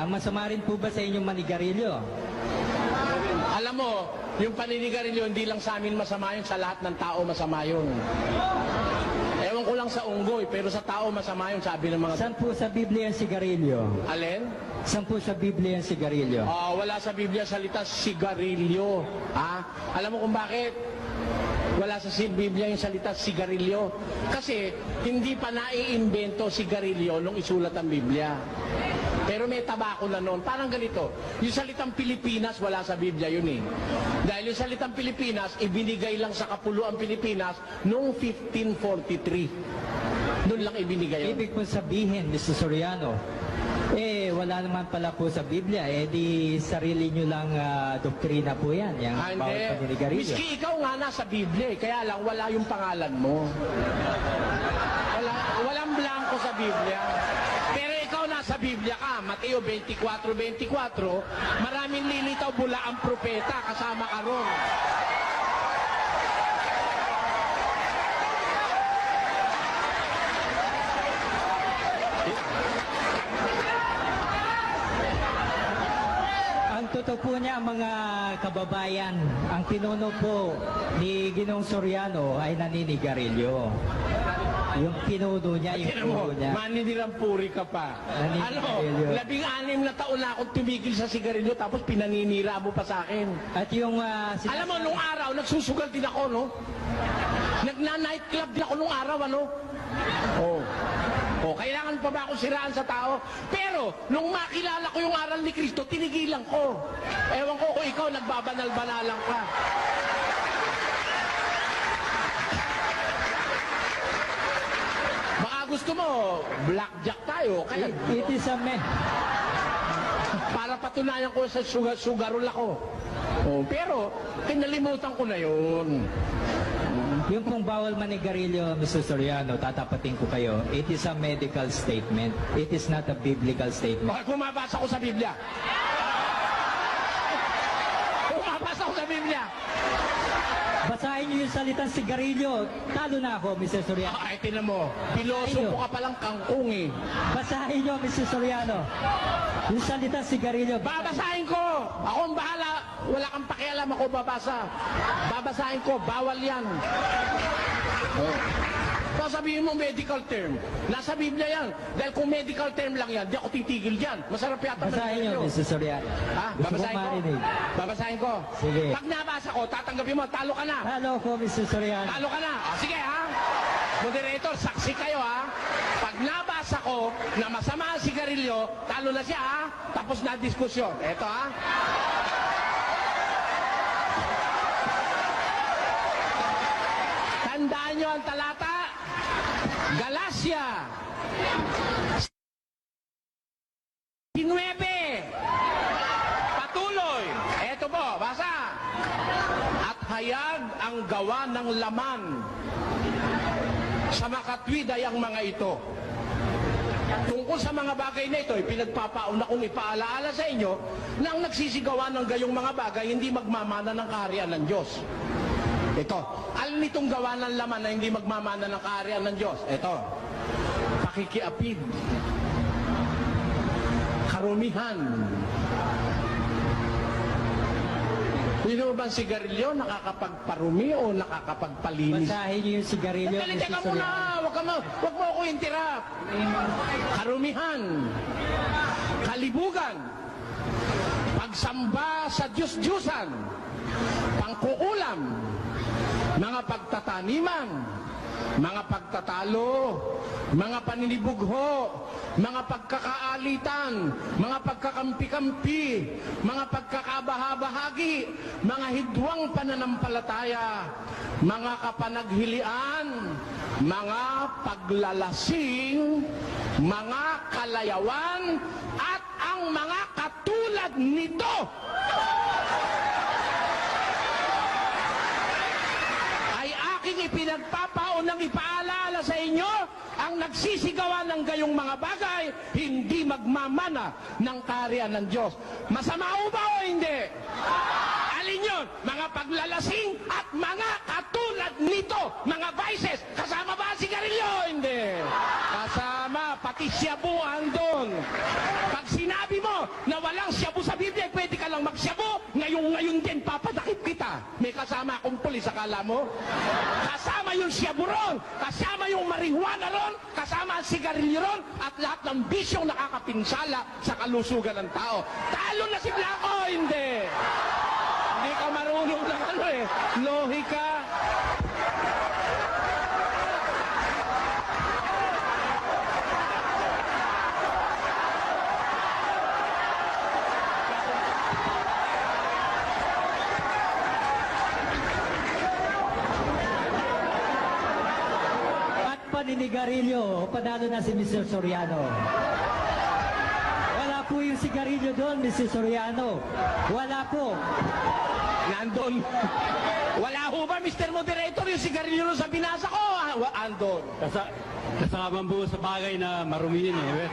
masama rin po ba sa inyong manigarilyo? Alam mo, yung paninigarilyo, hindi lang sa amin masama yun, sa lahat ng tao masama yun. Ewan ko lang sa unggoy, pero sa tao masama yun, sabi ng mga... Saan po sa Biblia ang sigarilyo? Alin? Saan po sa Biblia ang sigarilyo? Wala sa Biblia salita sigarilyo. Alam mo kung bakit? Wala sa Biblia yung salita sigarilyo. Kasi hindi pa naiimbento sigarilyo nung isulat ang Biblia. Pero may tabako na noon. Parang ganito. Yung salitang Pilipinas, wala sa Biblia yun eh. Dahil yung salitang Pilipinas, ibinigay lang sa kapuluang Pilipinas noong 1543. Doon lang ibinigay yun. Ibig po sabihin, Mr. Soriano, wala naman pala po sa Biblia. Di sarili nyo lang doktrina po yan. Yung bawat paninigarilyo. Miski ikaw nga nasa Biblia eh. Kaya lang, wala yung pangalan mo. Walang blanco sa Biblia. Pero ikaw nasa Biblia ka, Mateo 24:24, maraming lilitaw bula ang propeta, kasama ka ron. Ang totoo po niya, mga kababayan, ang pinuno po ni Ginoong Soriano ay naninigarilyo. Yung pinuno niya, yung pinuno niya. Maninirang puri ka pa. Ano, 16 na taon na akong tumigil sa sigarilyo tapos pinaninira mo pa sa akin. At yung... alam mo, nung araw, nagsusugal din ako, no? Nagna-nightclub din ako nung araw, ano? Kailangan pa ba akong siraan sa tao? Pero, nung makilala ko yung aral ni Kristo, tinigilan ko. Ewan ko kung ikaw, nagbabanal-banalang ka. Baka gusto mo, blackjack tayo. Kaya, it is a man. para patunayan ko sa sugarol ako. Pero, kinalimutan ko na yun. Yung pong bawal manigarilyo, Mr. Soriano, tatapatin ko kayo, it is a medical statement. It is not a biblical statement. Bakit kumabasa ko sa Biblia? Kumabasa ko sa Biblia. Basahin niyo yung salitang sigarilyo. Talo na ako, Mr. Soriano. Ay, tinan mo. Piloso po ka palang kangkong eh. Basahin niyo, Mr. Soriano. Yung salitang sigarilyo. Babasahin ko. Ako ang bahala. Wala kang pakialam, ako babasa. Babasahin ko. Bawal yan. Sabihin mo medical term. Nasa Biblia yan. Dahil kung medical term lang yan, di ako titigil dyan. Masarap yata. Basahin niyo, Mr. Soriano. Babasahin ko. Babasahin ko. Sige. Pag nabasa ko, tatanggapin mo. Talo ka na. Talo ko, Mr. Soriano. Talo ka na. Sige ha. Moderator, saksi kayo ha. Pag nabasa ko na masama ang sigarilyo, talo na siya ha. Tapos na diskusyon. Eto ha. Tandaan nyo ang talata. Galacia 9. Patuloy. Eto po, basa. At hayag ang gawa ng laman sa makatwid ay ang mga ito. Tungkol sa mga bagay na ito, pinagpapauna kong ipaalaala sa inyo na ang nagsisigawan ng gayong mga bagay hindi magmamana ng kaharian ng Diyos. Ito, alam nitong gawa ng laman na hindi magmamana ng kaharian ng Diyos. Ito, pakikiapid, karumihan. Sino ba ang sigarilyo? Nakakapagparumi o nakakapagpalinis? Basahin niyo yung sigarilyo, Teka Mr. muna! Soriano. Wag mo ako interrupt! Karumihan, kalibugan, pagsamba sa Diyos-Diyusan, pangkukulam, mga pagtataniman, mga pagtatalo, mga paninibugho, mga pagkakaalitan, mga pagkakampi-kampi, mga pagkakabahabahagi, mga hidwang pananampalataya, mga kapanaghilian, mga paglalasing, mga kalayawan, at ang mga katulad nito. Ipinagpapaunang ipaalala sa inyo, ang nagsisigawan ng gayong mga bagay, hindi magmamana ng kaharian ng Diyos. Masama o ba o hindi? Alin yun? Mga paglalasing at mga katulad nito, mga vices. Kasama ba ang sigarilyo o hindi? Kasama. pati shabu andon. Pag sinabi mo na walang shabu sa Biblia, pwede ka lang magshabu, ngayon din papadakip kita. May kasama akong pulis, akala mo? Kasama yung shabu ron, kasama yung marijuana ron, kasama ang sigarilyo ron, at lahat ng bisyong nakakapinsala sa kalusugan ng tao. Talo na si Blanco, hindi. Hindi ka marunong ng lohika. Paninigarilyo, panalo na si Mr. Soriano. Wala po yung sigarilyo doon, Mr. Soriano. Wala po. Nandun. Wala ho ba, Mr. Moderator, yung sigarilyo sa binasa ko? Andon. Kasama po sa bagay na marumi yun eh.